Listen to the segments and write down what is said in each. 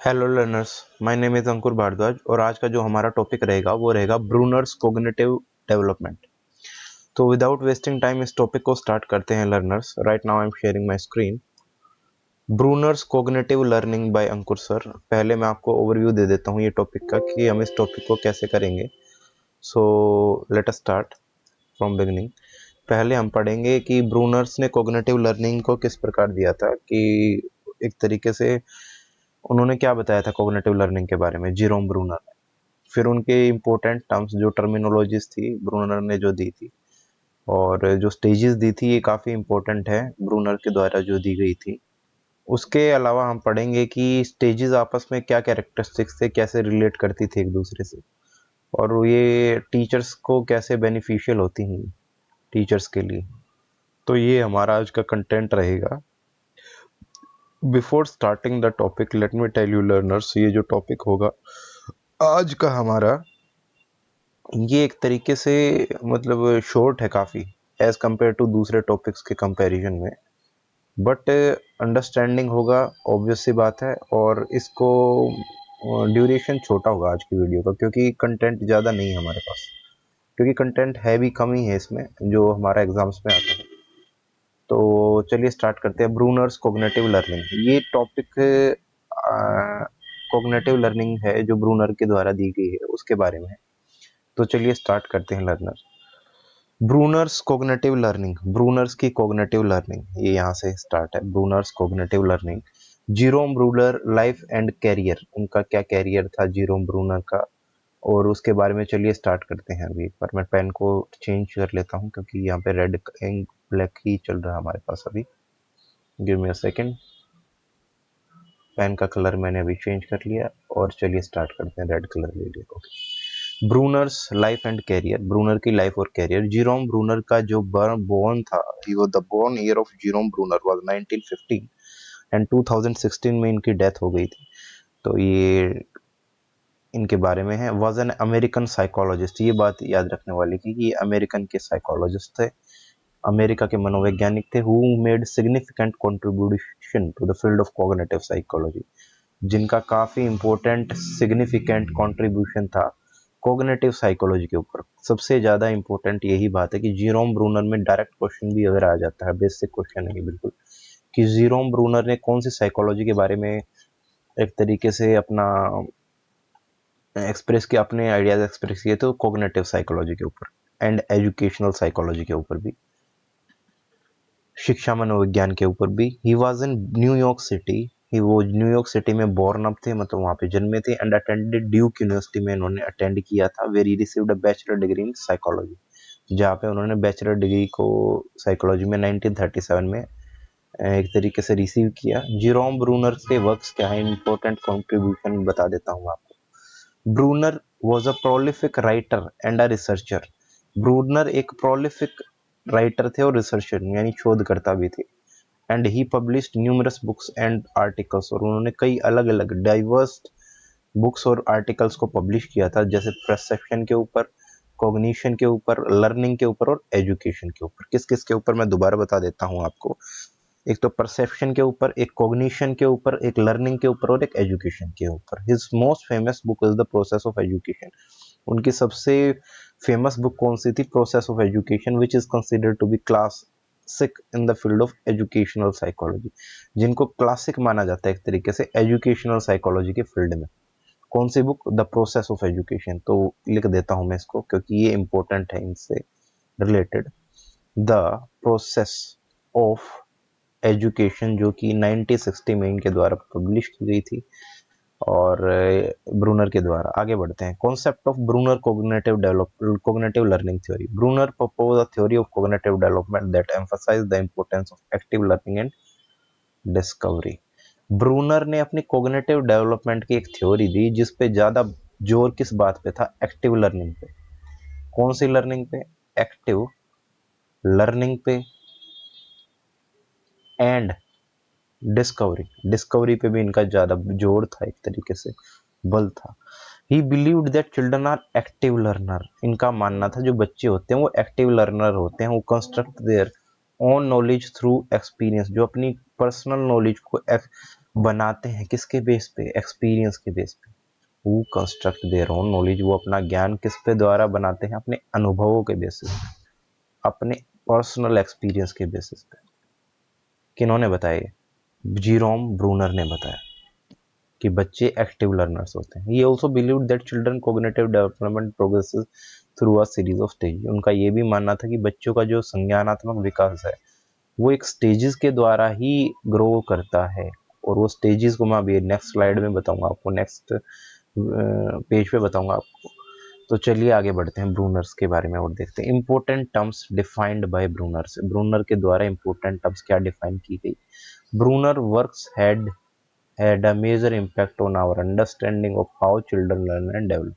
Hello learners, my name is Ankur Bhardwaj और आज का जो हमारा टॉपिक रहेगा वो रहेगा ब्रूनर्स कोग्निटिव डेवलपमेंट। तो विदाउट वेस्टिंग टाइम इस टॉपिक को स्टार्ट करते हैं learners. Right now I am sharing my screen. Bruner's cognitive learning by Ankur sir. पहले मैं आपको ओवरव्यू दे देता हूँ ये टॉपिक का कि हम इस टॉपिक को कैसे करेंगे। So let us start from beginning. पहले हम पढ़ेंगे कि ब्रूनर्स ने कोग्निटिव लर्निंग को किस प्रकार दिया था, कि एक तरीके से उन्होंने क्या बताया था कोग्निटिव लर्निंग के बारे में, जीरोम ब्रूनर ने। फिर उनके इम्पोर्टेंट टर्म्स जो टर्मिनोलॉजीज थी ब्रूनर ने जो दी थी, और जो स्टेजेस दी थी ये काफ़ी इम्पोर्टेंट है ब्रूनर के द्वारा जो दी गई थी। उसके अलावा हम पढ़ेंगे कि स्टेजेस आपस में क्या कैरेक्टरिस्टिक्स थे, कैसे रिलेट करती थी एक दूसरे से, और ये टीचर्स को कैसे बेनिफिशियल होती हैं टीचर्स के लिए। तो ये हमारा आज का कंटेंट रहेगा। Before starting the topic let me tell you learners, ये जो टॉपिक होगा आज का हमारा, ये एक तरीके से मतलब शॉर्ट है काफ़ी एज कंपेयर टू दूसरे टॉपिक्स के कंपैरिजन में, बट अंडरस्टैंडिंग होगा, ऑब्वियस सी बात है। और इसको ड्यूरेशन छोटा होगा आज की वीडियो का, क्योंकि कंटेंट ज़्यादा नहीं है हमारे पास, क्योंकि कंटेंट है भी कम ही है इसमें जो हमारा एग्जाम्स में आता है। तो चलिए स्टार्ट करते हैं। ब्रूनर्स कोग्निटिव लर्निंग, ये टॉपिक कोग्निटिव लर्निंग है जो ब्रूनर के द्वारा दी गई है उसके बारे में है। तो चलिए स्टार्ट करते हैं learner. Bruner's cognitive learning, Bruner's की कोग्निटिव लर्निंग, ये यहाँ से स्टार्ट है। Bruner's cognitive learning, Jerome Bruner life and career, उनका क्या कैरियर था जीरोम ब्रूनर का, और उसके बारे में चलिए स्टार्ट करते हैं। अभी एक बार मैं पेन को चेंज कर लेता हूँ क्योंकि यहाँ पे रेड इंक ब्लैक ही चल रहा है हमारे पास अभी। Give me a second. Pen का कलर मैंने अभी चेंज कर लिया और चलिए स्टार्ट करते हैं। रेड कलर ले लिया। Okay. Bruner's life and career, Bruner की लाइफ और कैरियर। जीरोम ब्रूनर का जो बोर्न था, ही was the born year of Jerome Bruner was 1915 and 2016 में इनकी डेथ हो गई थी। तो ये इनके बारे में है। वाज एन अमेरिकन साइकोलॉजिस्ट, ये बात याद रखने वाली कि ये अमेरिकन के साइकोलॉजिस्ट थे, अमेरिका के मनोवैज्ञानिक थे, who made significant contribution to the field of cognitive psychology, जिनका काफ़ी इम्पोर्टेंट सिग्निफिकेंट कंट्रीब्यूशन था कॉग्निटिव साइकोलॉजी के ऊपर। सबसे ज़्यादा इम्पोर्टेंट यही बात है कि जीरोम ब्रूनर में डायरेक्ट क्वेश्चन भी अगर आ जाता है, बेसिक क्वेश्चन है बिल्कुल, कि जीरोम ब्रूनर ने कौन सी साइकोलॉजी के बारे में एक तरीके से अपना एक्सप्रेस किया, अपने आइडियाज एक्सप्रेस किए, तो कॉग्निटिव साइकोलॉजी के ऊपर एंड एजुकेशनल साइकोलॉजी के ऊपर भी, शिक्षा मनोविज्ञान के ऊपर भी। He was in New York city, he वो न्यूयॉर्क सिटी में बॉर्न अप थे, मतलब वहाँ पे जन्मे थे, एंड अटेंडेड ड्यूक यूनिवर्सिटी में इन्होंने अटेंड किया था, where he received a bachelor degree in psychology, जहाँ पे उन्होंने बैचलर डिग्री को साइकोलॉजी में 1937 में एक तरीके से रिसीव किया। जीरोम ब्रूनर के वर्क्स क्या है, इंपॉर्टेंट कॉन्ट्रीब्यूशन बता देता हूँ आपको। Bruner was a prolific writer and a researcher. Bruner एक प्रोलिफिक राइटर थे और रिसर्चर यानी शोधकर्ता भी थे। And he published numerous books and articles, और उन्होंने कई अलग अलग डाइवर्स बुक्स और आर्टिकल्स को पब्लिश किया था, जैसे परसेप्शन के ऊपर, कॉग्निशन के ऊपर, लर्निंग के ऊपर और एजुकेशन के ऊपर। किस किस के ऊपर मैं दोबारा बता देता हूँ आपको। एक तो परसेप्शन के ऊपर, एक कॉग्निशन के ऊपर, एक लर्निंग के ऊपर और एक एजुकेशन के ऊपर। His most famous book is the process of education. उनकी सबसे फेमस बुक कौन सी थी? Process of education, which is considered to be classic in the field of educational psychology, जिनको क्लासिक माना जाता है एक तरीके से एजुकेशनल साइकोलॉजी के फील्ड में। कौन सी book? The process of education. तो लिख देता हूं मैं इसको क्योंकि ये इंपॉर्टेंट है इनसे related. The process of education, जो कि 1960 में इनके द्वारा पब्लिश की गई थी, और ब्रूनर के द्वारा। आगे बढ़ते हैं। Concept of Bruner cognitive learning theory. Bruner propose a theory of cognitive development that emphasise the importance of active learning and discovery. Bruner ने अपनी कोग्निटिव डेवलपमेंट की एक थ्योरी दी जिस पे ज्यादा जोर किस बात पे था? एक्टिव लर्निंग पे। कौन सी लर्निंग पे? एक्टिव लर्निंग पे एंड डिस्कवरी, डिस्कवरी पे भी इनका ज्यादा जोर था, एक तरीके से बल था। He believed that children are active learner. इनका मानना था जो बच्चे होते हैं वो एक्टिव लर्नर होते हैं, वो construct their own knowledge through experience, जो अपनी पर्सनल नॉलेज को बनाते हैं किसके बेस पे, एक्सपीरियंस के बेस पे। Who construct their own knowledge, वो अपना ज्ञान किस पे द्वारा बनाते हैं, अपने अनुभवों के बेसिस पे, अपने पर्सनल एक्सपीरियंस के बेसिस पे। किन्होंने बताया? जीरोम ब्रूनर ने बताया कि बच्चे एक्टिव लर्नर्स होते हैं। ये also believe that children cognitive development progresses through a series of stage. उनका ये भी मानना था कि बच्चों का जो संज्ञानात्मक विकास है वो एक स्टेजेस के द्वारा ही ग्रो करता है। और वो स्टेजेस को मैं अभी नेक्स्ट स्लाइड में बताऊंगा आपको, नेक्स्ट पेज पे बताऊंगा आपको। तो चलिए आगे बढ़ते हैं, ब्रूनर्स के बारे में और देखते हैं। Important terms defined by Bruner's, Bruner के द्वारा इंपॉर्टेंट टर्म्स क्या डिफाइन की गई। Bruner works had a major impact on our understanding of how children learn and develop।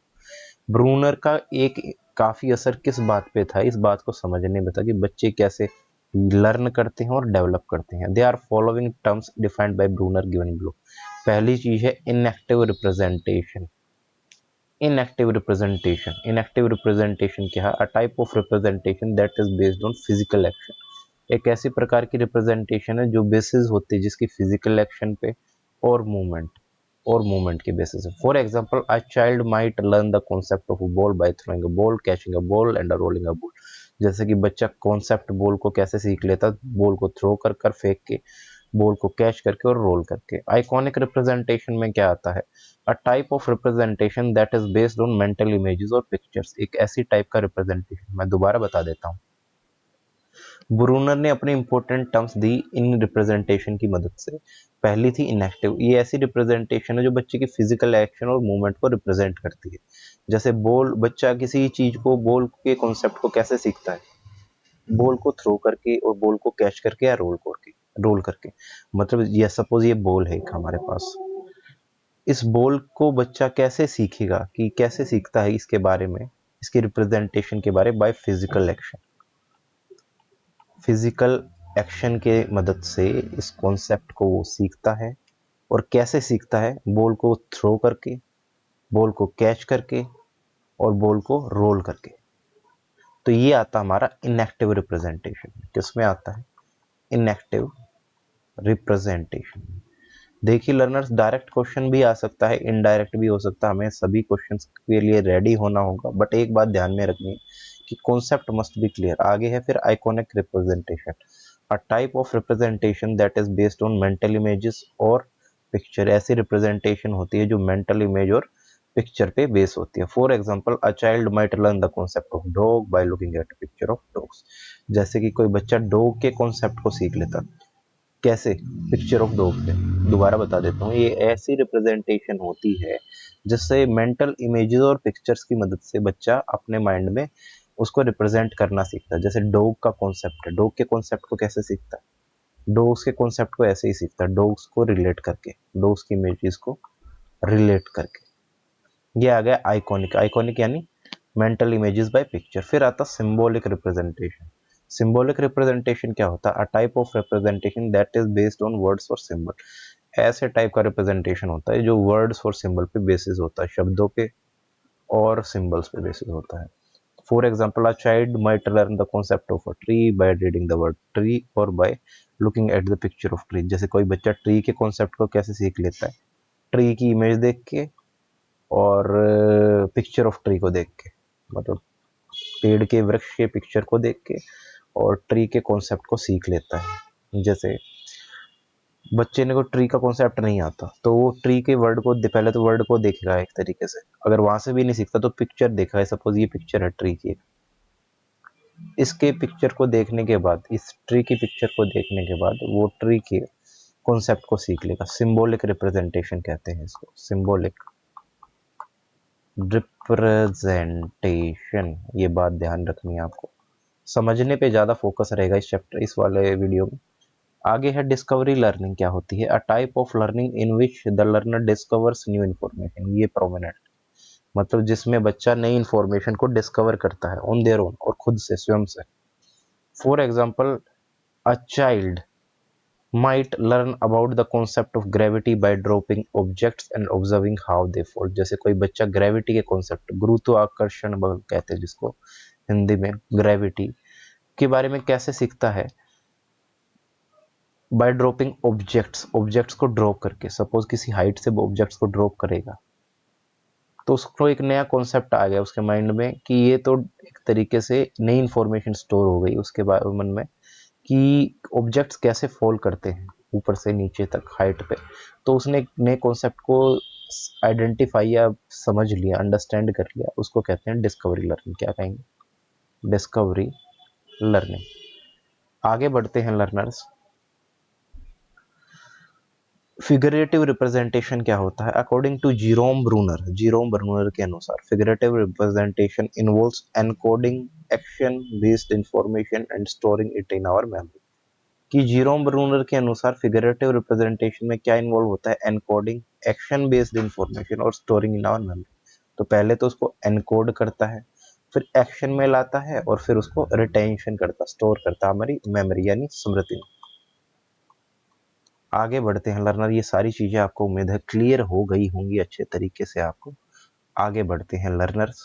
Bruner का एक काफी असर किस बात पे था, इस बात को समझने में था कि बच्चे कैसे लर्न करते हैं और डेवलप करते हैं। They are following terms defined by Bruner given below. पहली चीज है इनएक्टिव रिप्रेजेंटेशन। इनएक्टिव रिप्रेजेंटेशन क्या है? A type of representation that is based on physical action. एक ऐसी प्रकार की रिप्रेजेंटेशन है जो बेसिस होती है जिसकी फिजिकल एक्शन पे और मूवमेंट के बेसिस है। For example, a child might learn the concept of ball by throwing a ball, catching a ball and rolling a ball. जैसे कि बच्चा कॉन्सेप्ट बॉल को कैसे सीख लेता, बॉल को थ्रो कर कर, फेंक के, बॉल को कैच करके और रोल करके। आइकॉनिक रिप्रेजेंटेशन में क्या आता है? A type of representation that is based on mental images और पिक्चर्स। एक ऐसी टाइप का रिप्रेजेंटेशन, मैं दोबारा बता देता हूँ। ब्रूनर ने अपने इंपॉर्टेंट टर्म्स दी इन रिप्रेजेंटेशन की मदद से। पहली थी इनएक्टिव। ये ऐसी रिप्रेजेंटेशन है जो बच्चे की फिजिकल एक्शन और मूवमेंट को रिप्रेजेंट करती है। जैसे बॉल, बच्चा किसी चीज को, बॉल के कॉन्सेप्ट को कैसे सीखता है? बॉल को थ्रो करके और बॉल को कैच करके या रोल करके। मतलब ये सपोज ये बॉल है एक हमारे पास, इस बॉल को बच्चा कैसे सीखेगा, कि कैसे सीखता है इसके बारे में, इसकी रिप्रेजेंटेशन के बारे, by physical action. Physical action के मदद से इस कॉन्सेप्ट को वो सीखता है। और कैसे सीखता है? बॉल को थ्रो करके, बॉल को कैच करके और बॉल को रोल करके। तो ये आता हमारा इनएक्टिव रिप्रेजेंटेशन। किसमें आता है? Enactive representation. देखिए लर्नर्स, डायरेक्ट क्वेश्चन भी आ सकता है, इनडायरेक्ट भी हो सकता है। हमें सभी क्वेश्चंस के लिए रेडी होना होगा, बट एक बात ध्यान में रखनी है कि कॉन्सेप्ट मस्ट बी क्लियर। आगे है फिर iconic representation, a type of representation that is based on mental images और पिक्चर। ऐसी रिप्रेजेंटेशन होती है जो मेंटल इमेज और पिक्चर पे बेस होती है। For example, a child might learn the concept of dog bye looking eight picture of dogs. जैसे कि कोई बच्चा डॉग के कॉन्सेप्ट को सीख लेता, कैसे? पिक्चर ऑफ डॉग से। दोबारा बता देता हूँ, ये ऐसी रिप्रेजेंटेशन होती है जिससे मेंटल इमेजेस और पिक्चर्स की मदद से बच्चा अपने माइंड में उसको रिप्रेजेंट करना सीखता है। जैसे डॉग का कॉन्सेप्ट है, डॉग के कॉन्सेप्ट को कैसे सीखता है? डॉग्स के कॉन्सेप्ट को ऐसे ही सीखता है, डॉग्स को रिलेट करके, डॉग्स की इमेजेस को रिलेट करके। ये आ गया आइकॉनिक। आइकॉनिक यानी मेंटल इमेजेस बाय पिक्चर। फिर आता सिंबॉलिक रिप्रेजेंटेशन। सिंबॉलिक रिप्रेजेंटेशन क्या होता है? A type of representation that is based on words और सिंबल। ऐसे टाइप का रिप्रेजेंटेशन होता है जो वर्ड्स और सिंबल पे बेसिस होता है, शब्दों पे और सिंबल्स पे बेसिस होता है। For example, a child might learn the concept of a tree by reading the word tree और by looking at the picture of tree. जैसे कोई बच्चा ट्री के कॉन्सेप्ट को कैसे सीख लेता है? ट्री की इमेज देख के और पिक्चर ऑफ ट्री को देख के, मतलब पेड़ के, वृक्ष के पिक्चर को देख के और ट्री के कॉन्सेप्ट को सीख लेता है। जैसे बच्चे ने को ट्री का कॉन्सेप्ट नहीं आता तो वो ट्री के वर्ड को पहले तो वर्ड को देखेगा एक तरीके से, अगर वहां से भी नहीं सीखता तो पिक्चर देखा है, सपोज ये पिक्चर है ट्री की, इसके पिक्चर को देखने के बाद, इस ट्री की पिक्चर को देखने के बाद वो ट्री के कॉन्सेप्ट को सीख लेगा। सिंबॉलिक रिप्रेजेंटेशन कहते हैं इसको, सिंबॉलिक रिप्रेजेंटेशन। ये बात ध्यान रखनी है आपको, समझने पे ज्यादा फोकस रहेगा इस चैप्टर, इस वाले वीडियो में। आगे है डिस्कवरी लर्निंग। क्या होती है? A type of learning in which the learner discovers new information. ये प्रोमिनेंट, मतलब जिसमें बच्चा नई इन्फॉर्मेशन को डिस्कवर करता है ऑन देयर ओन, और खुद से, स्वयं से। For example, a child might learn about the concept of gravity by dropping objects and observing how they fall। जैसे कोई बच्चा ग्रेविटी के कॉन्सेप्ट, गुरुत्वाकर्षण बल कहते हैं जिसको हिंदी में, ग्रेविटी के बारे में कैसे सीखता है? बाय ड्रॉपिंग ऑब्जेक्ट्स, ऑब्जेक्ट्स को ड्रॉप करके, सपोज किसी हाइट से ऑब्जेक्ट्स को ड्रॉप करेगा तो उसको एक नया कॉन्सेप्ट आ गया उसके माइंड में कि ये तो एक तरीके से नई इंफॉर्मेशन स्टोर हो गई उसके मन में कि ऑब्जेक्ट्स कैसे फॉल करते हैं ऊपर से नीचे तक हाइट पे। तो उसने एक नए कॉन्सेप्ट को आइडेंटिफाई या समझ लिया, अंडरस्टैंड कर लिया, उसको कहते हैं डिस्कवरी लर्निंग। क्या कहेंगे? Discovery learning. आगे बढ़ते हैं लर्नर्स। फिगरेटिव रिप्रेजेंटेशन क्या होता है? अकॉर्डिंग टू जीरोम ब्रूनर के अनुसार figurative representation involves encoding action based information and storing it in our memory. कि जीरोम ब्रूनर के अनुसार फिगरेटिव रिप्रेजेंटेशन में क्या इन्वॉल्व होता है? एनकोडिंग एक्शन बेस्ड इंफॉर्मेशन और स्टोरिंग इन आवर मेमोरी। तो पहले तो उसको एनकोड करता है, फिर एक्शन में लाता है और फिर उसको रिटेंशन करता, स्टोर करता हमारी मेमोरी यानी स्मृति में। आगे बढ़ते हैं लर्नर। ये सारी चीजें आपको उम्मीद है क्लियर हो गई होंगी अच्छे तरीके से आपको। आगे बढ़ते हैं लर्नर्स।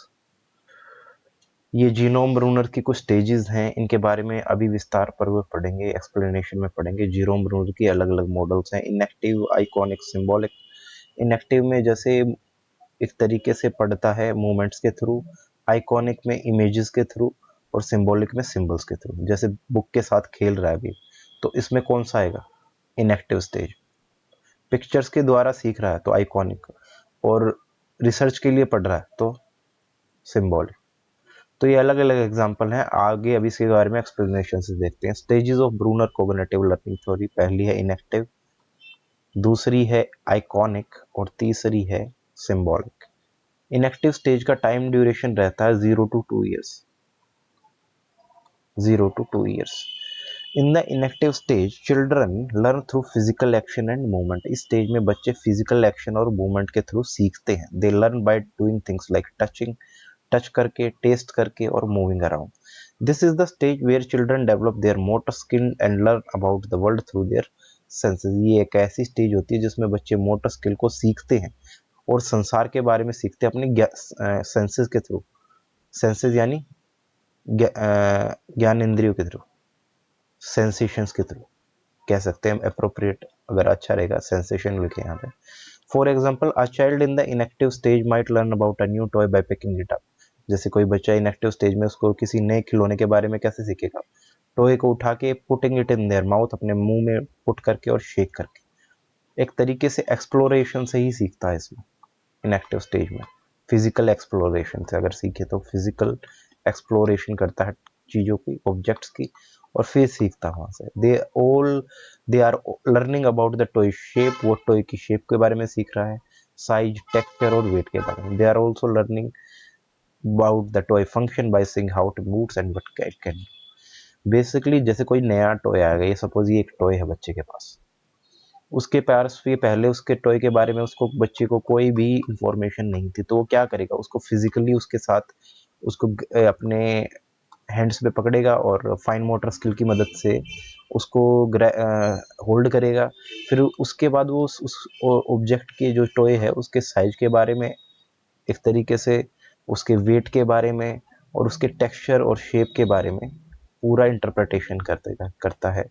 ये जीनोम ब्रूनर की कुछ स्टेजेस हैं, इनके बारे में अभी विस्तार पूर्वक पढ़ेंगे, एक्सप्लेनेशन में पढ़ेंगे। जीनोम ब्रूनर की अलग अलग मॉडल्स हैं। Inactive, iconic, symbolic. इनएक्टिव में जैसे एक तरीके से पढ़ता है मूवमेंट्स के थ्रू, आइकॉनिक में इमेजेस के थ्रू, और सिंबॉलिक में सिंबल्स के थ्रू। जैसे बुक के साथ खेल रहा है अभी, तो इसमें कौन सा आएगा? Inactive stage. पिक्चर्स के द्वारा सीख रहा है तो आइकॉनिक, और रिसर्च के लिए पढ़ रहा है तो सिंबॉलिक। तो ये अलग अलग एग्जांपल हैं। आगे अभी इसके बारे में एक्सप्लेनेशन से देखते हैं। Stages of Bruner cognitive learning theory. पहली है इनएक्टिव, दूसरी है आइकॉनिक, और तीसरी है सिंबॉलिक। इनएक्टिव स्टेज का टाइम ड्यूरेशन रहता है 0 to 2 years। 0 to 2 years। In the enactive stage children learn through physical action and movement. इस स्टेज में बच्चे फिजिकल एक्शन और मूवमेंट के थ्रू सीखते हैं। They learn by doing things like touching, touch करके, टेस्ट करके, और moving around. This is the stage where children develop their motor skill and learn about the world through their senses. ये एक ऐसी stage होती है जिसमें बच्चे मोटर स्किल को सीखते हैं और संसार के बारे में सीखते हैं अपने सेंसेस के थ्रू। सेंसेस यानी ज्ञान इंद्रियों के थ्रू, सेंसेशंस के थ्रू कह सकते हैं। अप्रोप्रिएट अगर अच्छा रहेगा, सेंसेशन लिखे यहाँ पे। For example, a child in the enactive stage might learn about a new toy by picking it up. जैसे कोई बच्चा इनएक्टिव स्टेज में, उसको किसी नए खिलौने के बारे में कैसे सीखेगा? टॉय को उठा के, putting it in their mouth, अपने मुंह में पुट करके और शेक करके। एक तरीके से एक्सप्लोरेशन से ही सीखता है इसमें, इनएक्टिव स्टेज में। फिजिकल एक्सप्लोरेशन से अगर सीखे तो फिजिकल एक्सप्लोरेशन करता है चीज़ों की, ऑब्जेक्ट्स की, और फिर सीखता है वहाँ से। They are learning about the toy shape. वो टॉय की शेप के बारे में सीख रहा है, साइज, टेक्सचर और वेट के बारे में। They are also learning about the toy function by seeing how it moves and what it can. Basically जैसे कोई नया टॉय आ गया, ये सपोज ये एक टॉय है बच्चे के पास, उसके पास भी पहले उसके टॉय के बारे में उसको, बच्चे को कोई भी इंफॉर्मेशन नहीं थी, तो वो क्या करेगा? उसको फिजिकली उसके साथ उसको अपने हैंड्स पे पकड़ेगा और फाइन मोटर स्किल की मदद से उसको होल्ड करेगा। फिर उसके बाद वो उस ऑब्जेक्ट के जो टॉय है उसके साइज के बारे में, एक तरीके से उसके वेट के बारे में, और उसके टेक्सचर और शेप के बारे में पूरा इंटरप्रिटेशन करता है।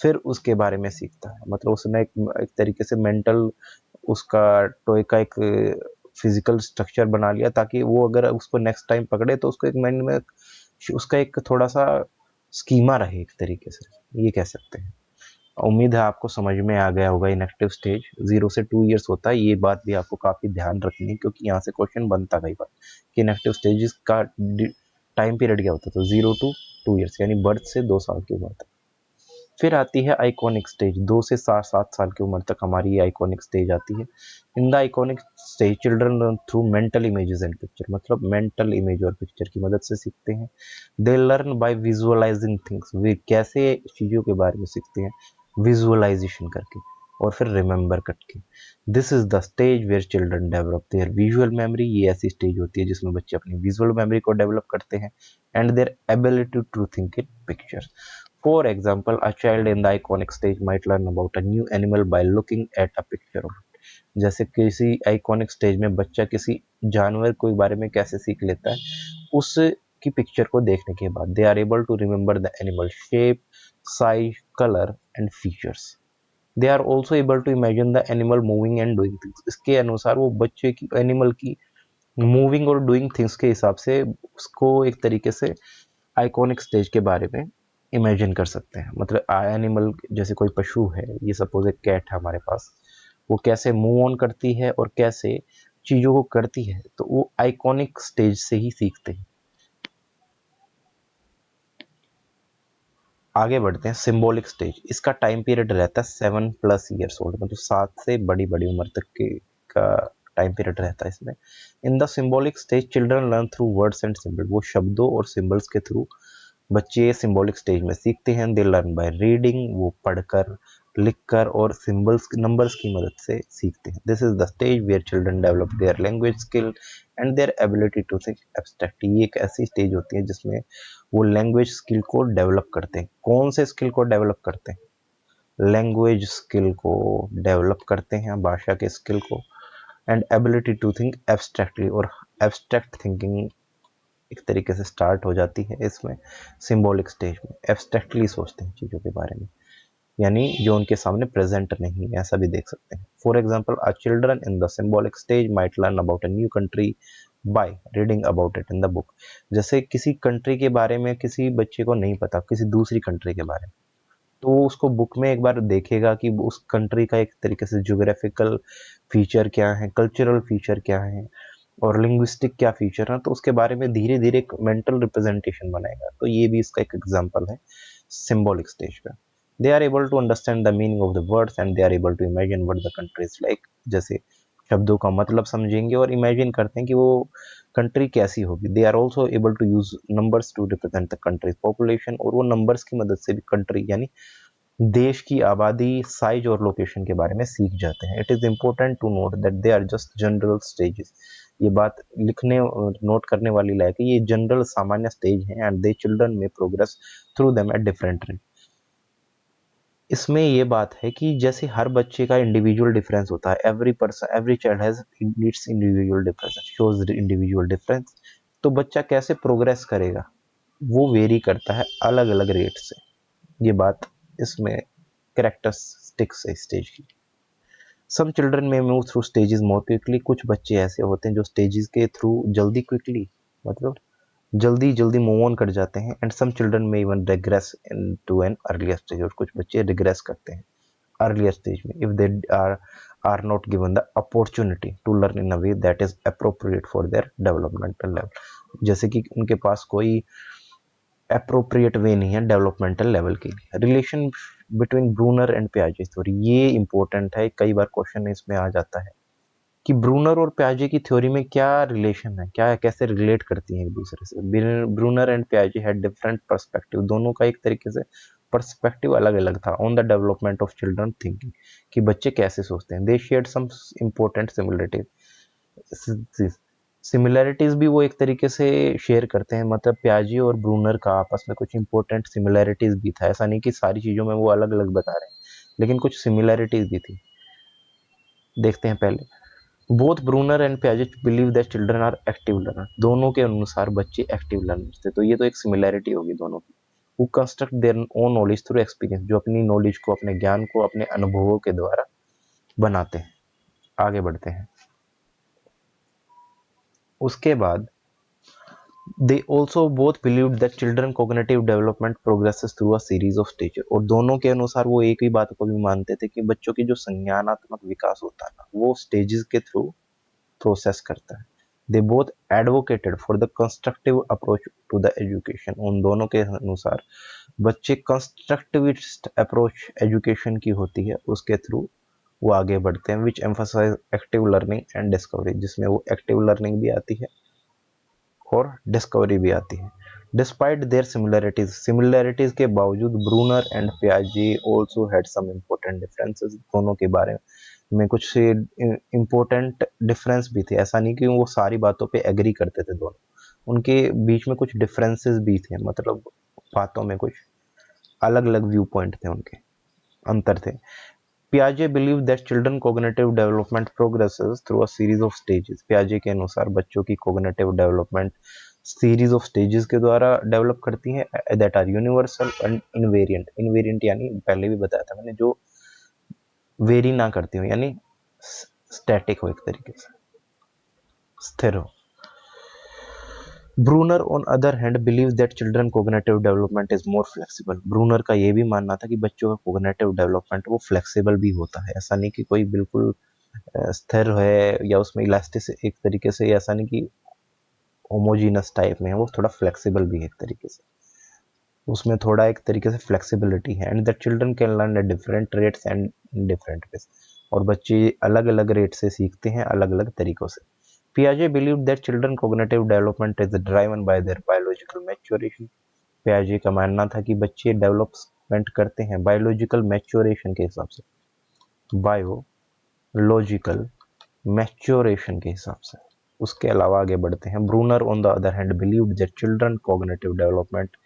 फिर उसके बारे में सीखता है। मतलब उसने एक तरीके से मेंटल, उसका टॉय का एक फिजिकल स्ट्रक्चर बना लिया, ताकि वो अगर उसको नेक्स्ट टाइम पकड़े तो उसको एक माइंड में उसका एक थोड़ा सा स्कीमा रहे, एक तरीके से ये कह सकते हैं। उम्मीद है आपको समझ में आ गया होगा। इनएक्टिव स्टेज 0 से 2 years होता है। ये बात भी आपको काफी ध्यान रखनी है, क्योंकि यहाँ से क्वेश्चन बनता कई बार कि इनएक्टिव स्टेजेस का टाइम पीरियड क्या होता है। तो 0 to 2 years यानी बर्थ से 2 साल की उम्र तक। फिर आती है आइकॉनिक स्टेज। 2 से 7 साल की उम्र तक हमारी ये आइकॉनिक स्टेज आती है। In the iconic stage children learn through mental images and picture. मतलब मेंटल इमेज और पिक्चर की मदद से सीखते हैं। They learn by visualising things. वे कैसे चीज़ों के बारे में सीखते हैं? विजुअलाइजेशन करके और फिर रिमेंबर करके। This is the stage where children develop their visual memory. ये ऐसी स्टेज होती है जिसमें बच्चे अपनी विजुअल मेमोरी को डेवलप करते हैं, and their ability to think in pictures. For example, a child in the iconic stage might learn about a new animal by looking at a picture of it. जैसे किसी iconic stage में बच्चा किसी जानवर के बारे में कैसे सीख लेता है? उसकी पिक्चर को देखने के बाद। They are able to remember the animal shape, size, color and features. They are also able to imagine the animal moving and doing things. इसके अनुसार वो बच्चे की एनिमल की मूविंग और डूइंग थिंग्स के हिसाब से उसको एक तरीके से आइकॉनिक स्टेज के बारे में इमेजिन कर सकते हैं। मतलब एनिमल जैसे कोई पशु है, ये सपोज एक कैट है हमारे पास, वो कैसे मूव ऑन करती है और कैसे चीज़ों को करती है, तो वो आइकॉनिक स्टेज से ही सीखते हैं। आगे बढ़ते हैं सिंबॉलिक स्टेज। इसका टाइम पीरियड रहता है 7+ ईयर्स ओल्ड, मतलब 7 से बड़ी बड़ी उम्र तक के का टाइम पीरियड रहता है इसमें। In the symbolic stage children learn through words and symbol. वो शब्दों और सिंबल्स के थ्रू बच्चे सिंबॉलिक स्टेज में सीखते हैं। दे लर्न बाय रीडिंग, वो पढ़कर, लिखकर और सिंबल्स नंबर्स की मदद से सीखते हैं। This is the stage where children develop their language skill and their ability to think abstract. ये एक ऐसी स्टेज होती है जिसमें वो लैंग्वेज स्किल को डेवलप करते हैं। कौन से स्किल को डेवलप करते हैं? लैंग्वेज स्किल को डेवलप करते हैं, भाषा के स्किल को, and ability to think abstractly, और एब्स्ट्रैक्ट थिंकिंग एक तरीके से स्टार्ट हो जाती है इसमें सिंबॉलिक स्टेज में। एब्स्ट्रैक्टली सोचते हैं चीज़ों के बारे में, यानी जो उनके सामने प्रेजेंट नहीं है, ऐसा भी देख सकते हैं। For example, a children in the symbolic stage might learn about a new country by reading about it in the book. जैसे किसी कंट्री के बारे में किसी बच्चे को नहीं पता, किसी दूसरी कंट्री के बारे में, तो वो उसको बुक में एक बार देखेगा कि उस कंट्री का एक तरीके से ज्योग्राफिकल फीचर क्या है, कल्चरल फीचर क्या है और लिंग्विस्टिक क्या फीचर है, तो उसके बारे में धीरे धीरे एक मेंटल रिप्रेजेंटेशन बनाएगा। तो ये भी इसका एक एग्जांपल है सिंबॉलिक स्टेज का। They are able to understand the meaning of the words and they are able to imagine what the country is like. जैसे शब्दों का मतलब समझेंगे और इमेजिन करते हैं कि वो कंट्री कैसी होगी। They are also able to use numbers to represent the country's population, और वो नंबर्स की मदद से भी कंट्री यानी देश की आबादी, साइज और लोकेशन के बारे में सीख जाते हैं। It is important to note that they are just general stages. ये बात लिखने नोट करने वाली लायक है, ये जनरल सामान्य स्टेज हैं एंड दे चिल्ड्रन में progress through them at different rate. इसमें ये बात है कि जैसे हर बच्चे का इंडिविजुअल डिफरेंस होता है, every person every child has its individual difference, shows individual difference. तो बच्चा कैसे प्रोग्रेस करेगा वो वेरी करता है अलग अलग रेट से। ये बात इसमें कैरेक्टरिस्टिक्स है स्टेज की। सम चिल्ड्रन में move through stages more quickly. कुछ बच्चे ऐसे होते हैं जो स्टेजेस के थ्रू जल्दी क्विकली मतलब जल्दी जल्दी मूव ऑन कर जाते हैं। And some children may even regress into an earlier stage. और कुछ बच्चे रिग्रेस करते हैं अर्लियर स्टेज में if they are not given the opportunity to learn in a way that is appropriate for their developmental level. जैसे कि उनके पास कोई अप्रोप्रिएट वे नहीं है डेवलपमेंटल लेवल के लिए। रिलेशन बिटवीन ब्रूनर एंड पियाजे थ्योरी, ये इंपॉर्टेंट है, कई बार क्वेश्चन इसमें आ जाता है कि ब्रूनर और पियाजे की थ्योरी में क्या रिलेशन है, क्या कैसे रिलेट करती हैं एक दूसरे से। ब्रूनर एंड पियाजे हैड डिफरेंट पर्सपेक्टिव, दोनों का एक तरीके से पर्सपेक्टिव अलग अलग था on the development of children thinking, कि बच्चे कैसे सोचते हैं। They shared some important similarities. Similarities भी वो एक तरीके से शेयर करते हैं, मतलब पियाजे और ब्रूनर का आपस में कुछ इंपॉर्टेंट सिमिलैरिटीज भी था। ऐसा नहीं कि सारी चीजों में वो अलग अलग बता रहे हैं, लेकिन कुछ सिमिलैरिटीज भी थी। देखते हैं पहले। बोथ ब्रूनर एंड पियाजे believe that children are active learner. दोनों के अनुसार बच्चे एक्टिव लर्नर्स थे, तो ये तो एक सिमिलैरिटी होगी दोनों की। Who construct their own knowledge through experience, जो अपनी नॉलेज को, अपने ज्ञान को अपने अनुभवों के द्वारा बनाते हैं। आगे बढ़ते हैं। उसके बाद they also both believed that children cognitive development progresses through a series of stages। और दोनों के अनुसार वो एक ही बात को भी मानते थे कि बच्चों की जो संज्ञानात्मक विकास होता है ना, वो स्टेजेस के थ्रू प्रोसेस करता है। They both advocated for the constructive approach to the education. उन दोनों के अनुसार बच्चे कंस्ट्रक्टिविस्ट अप्रोच एजुकेशन की होती है, उसके थ्रू वो आगे बढ़ते हैं। Which emphasize active learning and discovery, जिसमें वो एक्टिव लर्निंग भी आती है और डिस्कवरी भी आती है। डिस्पाइट देयर सिमिलैरिटीज के बावजूद ब्रूनर एंड पियाजे also had some important differences. दोनों के बारे में कुछ इम्पोर्टेंट डिफरेंस भी थे। ऐसा नहीं कि वो सारी बातों पे एग्री करते थे दोनों, उनके बीच में कुछ डिफरेंसेस भी थे, मतलब बातों में कुछ अलग अलग व्यू पॉइंट थे, उनके अंतर थे। पियाजे believe that children cognitive development progresses through a series of stages. पियाजे के अनुसार बच्चों की cognitive development series of stages के द्वारा डेवलप करती हैं that are universal and invariant. Invariant यानी पहले भी बताया था मैंने, जो वेरी ना करती हो, यानी स्टैटिक हो, एक तरीके से स्थिर हो। Bruner on other hand believe that children cognitive development is more flexible. Bruner का ये भी मानना था कि बच्चों का कोग्निटिव डेवलपमेंट वो फ्लेक्सिबल भी होता है। ऐसा नहीं कि कोई बिल्कुल स्थिर है या उसमें इलास्टिस एक तरीके से, ऐसा नहीं कि होमोजीनस टाइप में है, वो थोड़ा फ्लेक्सिबल भी है एक तरीके से, उसमें थोड़ा एक तरीके से फ्लेक्सिबिलिटी है। And that children can learn at different rates and different ways. और बच्चे अलग अलग रेट से सीखते हैं, अलग अलग तरीकों से। पियाजे believe that children cognitive development is driven by their biological maturation. पियाजे का मानना था कि बच्चे डेवलपमेंट करते हैं बायोलॉजिकल मैच्योरेशन के हिसाब से, बायोलॉजिकल मैच्योरेशन के हिसाब से। उसके अलावा आगे बढ़ते हैं। Bruner on the other hand believed that children cognitive development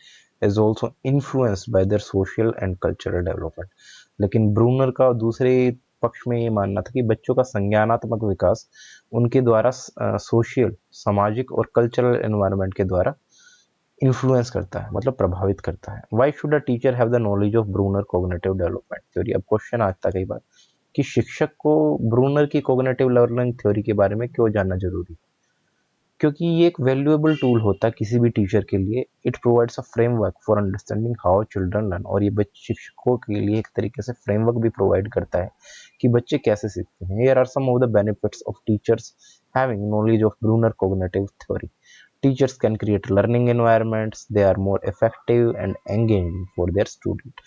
is also influenced by their social and cultural development. लेकिन ब्रूनर का दूसरे पक्ष में ये मानना था कि बच्चों का संज्ञानात्मक विकास उनके द्वारा सोशल, सामाजिक और कल्चरल एनवायरनमेंट के द्वारा इन्फ्लुएंस करता है, मतलब प्रभावित करता है। Why should a teacher have the knowledge of Bruner cognitive development theory. अब क्वेश्चन आता है कई बार कि शिक्षक को ब्रूनर की कॉग्निटिव लर्निंग थ्योरी के बारे में क्यों जानना जरूरी है। क्योंकि ये एक वैल्यूएबल टूल होता है किसी भी टीचर के लिए। It provides a framework for understanding how children learn. और ये बच्चे शिक्षकों के लिए एक तरीके से फ्रेमवर्क भी प्रोवाइड करता है कि बच्चे कैसे सीखते हैं। Here are some of the benefits of teachers having knowledge of Bruner cognitive theory. Teachers can create learning environments. They are more effective and engaging for their student.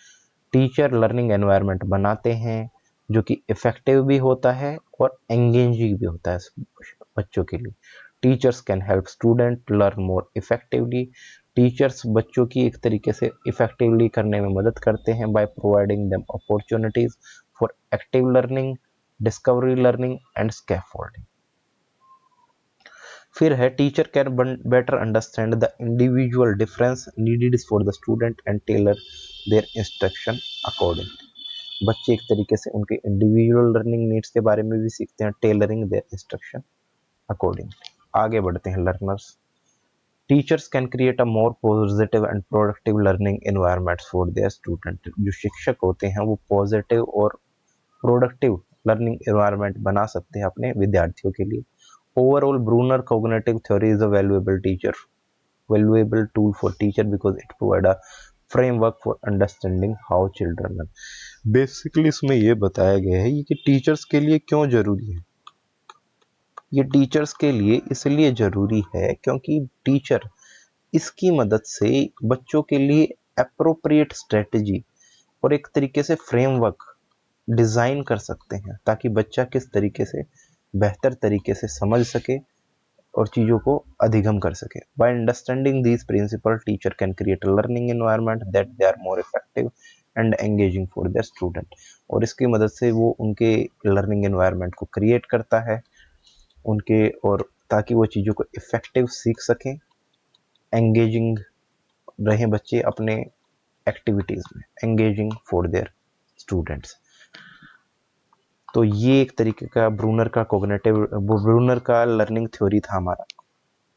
Teacher learning environment बनाते हैं जो कि effective भी होता है और engaging भी होता है बच्चों के लिए। Teachers can help student learn more effectively. Teachers बच्चों की एक तरीके से इफेक्टिवली करने में मदद करते हैं by providing them opportunities for active learning, discovery learning and scaffolding. फिर है teacher can better understand the individual difference needed for the student and tailor their instruction according. बच्चे एक तरीके से उनके इंडिविजुअल लर्निंग नीड्स के बारे में भी सीखते हैं, टेलरिंग देयर इंस्ट्रक्शन अकॉर्डिंग। आगे बढ़ते हैं learners. Teachers can create a more positive and productive learning environment for their student. जो शिक्षक होते हैं वो पॉजिटिव और प्रोडक्टिव लर्निंग एनवायरनमेंट बना सकते हैं अपने विद्यार्थियों के लिए। Overall, Bruner cognitive theory is a valuable tool for teacher because it provide a framework for understanding how children learn. Basically इसमें ये बताया गया है कि टीचर्स के लिए क्यों जरूरी है। ये टीचर्स के लिए इसलिए जरूरी है क्योंकि टीचर इसकी मदद से बच्चों के लिए अप्रोप्रिएट स्ट्रेटजी और एक तरीके से फ्रेमवर्क डिजाइन कर सकते हैं ताकि बच्चा किस तरीके से बेहतर तरीके से समझ सके और चीज़ों को अधिगम कर सके। By understanding these principle teacher can create a learning environment that they are more effective and engaging for their student. और इसकी मदद से वो उनके लर्निंग एनवायरनमेंट को क्रिएट करता है उनके, और ताकि वो चीज़ों को इफेक्टिव सीख सकें, एंगेजिंग रहें बच्चे अपने एक्टिविटीज़ में, एंगेजिंग फॉर देयर स्टूडेंट्स। तो ये एक तरीके का ब्रूनर का लर्निंग थ्योरी था हमारा।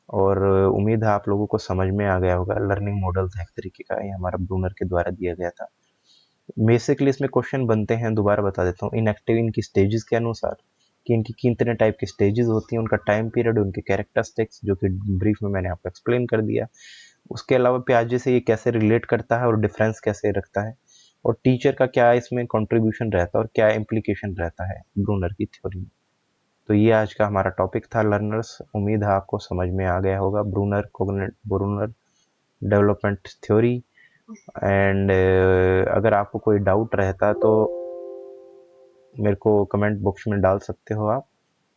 और उम्मीद है आप लोगों को समझ में आ गया होगा। लर्निंग मॉडल था एक तरीके का, ये हमारा ब्रूनर के द्वारा दिया गया था। बेसिकली इसमें क्वेश्चन बनते हैं, दोबारा बता देता हूँ। इनएक्टिव इनकी स्टेजेस के अनुसार कि इनकी कितने टाइप की स्टेजेस होती हैं, उनका टाइम पीरियड, उनके कैरेक्टरिस्टिक्स, जो कि ब्रीफ में मैंने आपको एक्सप्लेन कर दिया। उसके अलावा पियाजे से ये कैसे रिलेट करता है और डिफरेंस कैसे रखता है, और टीचर का क्या इसमें कंट्रीब्यूशन रहता है और क्या इम्प्लीकेशन रहता है ब्रूनर की थ्योरी में। तो ये आज का हमारा टॉपिक था लर्नर्स। उम्मीद है आपको समझ में आ गया होगा ब्रूनर डेवलपमेंट थ्योरी। एंड अगर आपको कोई डाउट रहता तो मेरे को कमेंट बॉक्स में डाल सकते हो आप।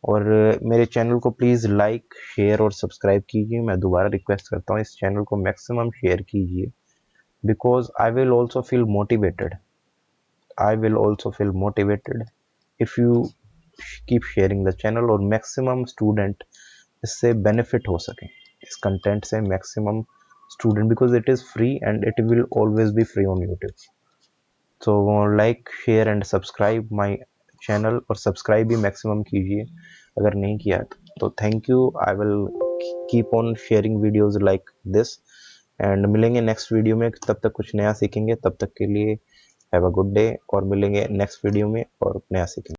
और मेरे चैनल को प्लीज़ लाइक, शेयर और सब्सक्राइब कीजिए। मैं दोबारा रिक्वेस्ट करता हूँ इस चैनल को मैक्सिमम शेयर कीजिए, because I will also feel motivated if you keep sharing the channel, और मैक्सिमम स्टूडेंट इससे बेनिफिट हो सके, इस कंटेंट से maximum student, because it is free and it will always be free on YouTube. So like, share and subscribe my channel, और subscribe भी maximum कीजिए अगर नहीं किया तो thank you. I will keep on sharing videos like this, and मिलेंगे next video में, तब तक कुछ नया सीखेंगे। तब तक के लिए हैव अ गुड डे, और मिलेंगे नेक्स्ट वीडियो में और नया सीखेंगे।